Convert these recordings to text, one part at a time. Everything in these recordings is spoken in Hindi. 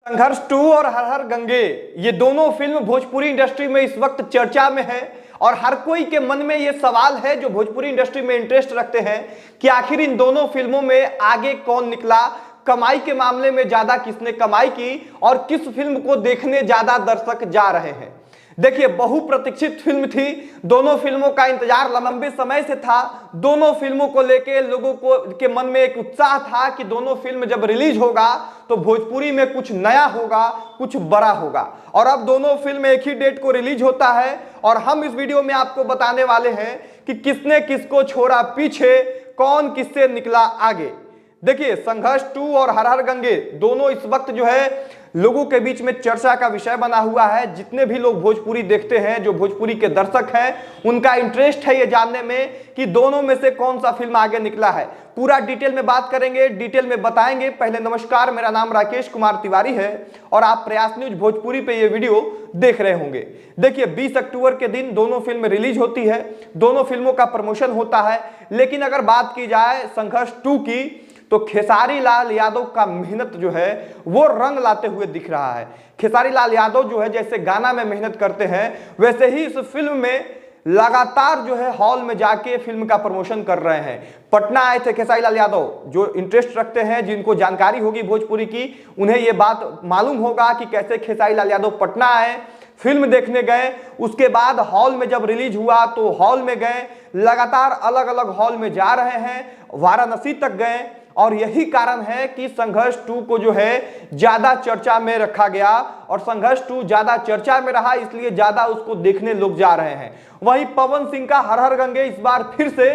संघर्ष 2 और हर हर गंगे, ये दोनों फिल्म भोजपुरी इंडस्ट्री में इस वक्त चर्चा में है और हर कोई के मन में ये सवाल है जो भोजपुरी इंडस्ट्री में इंटरेस्ट रखते हैं कि आखिर इन दोनों फिल्मों में आगे कौन निकला, कमाई के मामले में ज्यादा किसने कमाई की और किस फिल्म को देखने ज्यादा दर्शक जा रहे हैं। देखिए, बहुप्रतीक्षित फिल्म थी, दोनों फिल्मों का इंतजार लंबे समय से था। दोनों फिल्मों को लेके लोगों को के मन में एक उत्साह था कि दोनों फिल्म जब रिलीज होगा तो भोजपुरी में कुछ नया होगा, कुछ बड़ा होगा। और अब दोनों फिल्म एक ही डेट को रिलीज होता है और हम इस वीडियो में आपको बताने वाले हैं कि किसने किसको छोड़ा पीछे, कौन किससे निकला आगे। देखिए, संघर्ष 2 और हर हर गंगे दोनों इस वक्त जो है लोगों के बीच में चर्चा का विषय बना हुआ है। जितने भी लोग भोजपुरी देखते हैं, जो भोजपुरी के दर्शक हैं, उनका इंटरेस्ट है ये जानने में कि दोनों में से कौन सा फिल्म आगे निकला है। पूरा डिटेल में बात करेंगे, डिटेल में बताएंगे। पहले नमस्कार, मेरा नाम राकेश कुमार तिवारी है और आप प्रयास न्यूज भोजपुरी पे ये वीडियो देख रहे होंगे। देखिए, 20 अक्टूबर के दिन दोनों फिल्म रिलीज होती है, दोनों फिल्मों का प्रमोशन होता है। लेकिन अगर बात की जाए संघर्ष 2 की, तो खेसारी लाल यादव का मेहनत जो है वो रंग लाते हुए दिख रहा है। खेसारी लाल यादव जो है जैसे गाना में मेहनत करते हैं, वैसे ही इस फिल्म में लगातार जो है हॉल में जाके फिल्म का प्रमोशन कर रहे हैं। पटना आए थे खेसारी लाल यादव। जो इंटरेस्ट रखते हैं, जिनको जानकारी होगी भोजपुरी की, उन्हें यह बात मालूम होगा कि कैसे खेसारी लाल यादव पटना आए, फिल्म देखने गए, उसके बाद हॉल में जब रिलीज हुआ तो हॉल में गए, लगातार अलग अलग हॉल में जा रहे हैं, वाराणसी तक गए। और यही कारण है कि संघर्ष 2 को जो है ज्यादा चर्चा में रखा गया और संघर्ष 2 ज्यादा चर्चा में रहा, इसलिए ज्यादा उसको देखने लोग जा रहे हैं। वहीं पवन सिंह का हर हर गंगे इस बार फिर से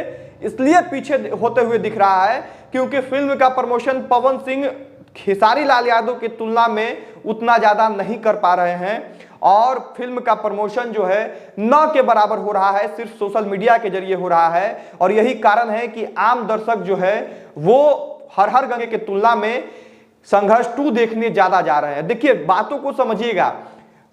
इसलिए पीछे होते हुए दिख रहा है क्योंकि फिल्म का प्रमोशन पवन सिंह खेसारी लाल यादव की तुलना में उतना ज्यादा नहीं कर पा रहे हैं और फिल्म का प्रमोशन जो है न के बराबर हो रहा है, सिर्फ सोशल मीडिया के जरिए हो रहा है। और यही कारण है कि आम दर्शक जो है वो हर हर गंगे की तुलना में संघर्ष 2 देखने ज्यादा जा रहे हैं। देखिए, बातों को समझिएगा।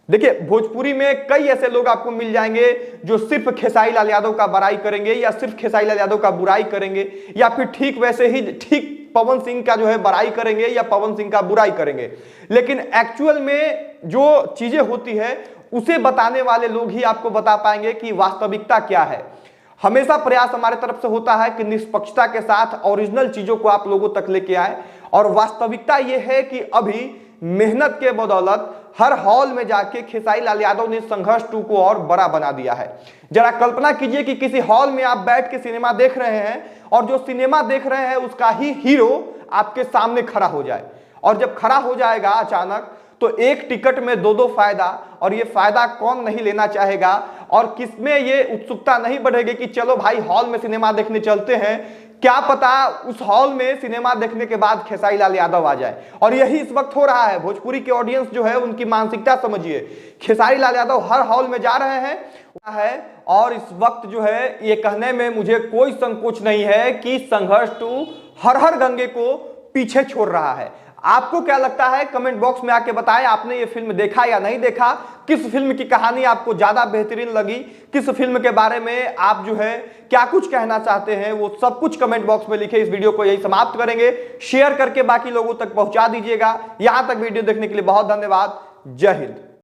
देखिए, भोजपुरी में कई ऐसे लोग आपको मिल जाएंगे जो सिर्फ खेसारी लाल यादव का बड़ाई करेंगे या सिर्फ खेसारी लाल यादव का बुराई करेंगे या फिर ठीक वैसे ही ठीक पवन सिंह का जो है बड़ाई करेंगे या पवन सिंह का बुराई करेंगे। लेकिन एक्चुअल में जो चीजें होती है उसे बताने वाले लोग ही आपको बता पाएंगे कि वास्तविकता क्या है। हमेशा प्रयास हमारे तरफ से होता है कि निष्पक्षता के साथ ओरिजिनल चीजों को आप लोगों तक लेके आए और वास्तविकता यह है कि अभी मेहनत के बदौलत हर हॉल में जाके खेसारी लाल यादव ने संघर्ष 2 को और बड़ा बना दिया है। जरा कल्पना कीजिए कि किसी हॉल में आप बैठ के सिनेमा देख रहे हैं और जो सिनेमा देख रहे हैं उसका ही हीरो आपके सामने खड़ा हो जाए और जब खड़ा हो जाएगा अचानक तो एक टिकट में दो फायदा, और ये फायदा कौन नहीं लेना चाहेगा और किसमें ये उत्सुकता नहीं बढ़ेगी कि चलो भाई हॉल में सिनेमा देखने चलते हैं, क्या पता उस हॉल में सिनेमा देखने के बाद खेसारी लाल यादव आ जाए। और यही इस वक्त हो रहा है। भोजपुरी के ऑडियंस जो है उनकी मानसिकता समझिए, खेसारी लाल यादव हर हॉल में जा रहे हैं और इस वक्त जो है ये कहने में मुझे कोई संकोच नहीं है कि संघर्ष 2 हर हर गंगे को पीछे छोड़ रहा है। आपको क्या लगता है कमेंट बॉक्स में आके बताएं, आपने ये फिल्म देखा या नहीं देखा, किस फिल्म की कहानी आपको ज्यादा बेहतरीन लगी, किस फिल्म के बारे में आप जो है क्या कुछ कहना चाहते हैं, वो सब कुछ कमेंट बॉक्स में लिखे। इस वीडियो को यही समाप्त करेंगे, शेयर करके बाकी लोगों तक पहुंचा दीजिएगा। यहां तक वीडियो देखने के लिए बहुत धन्यवाद। जय हिंद।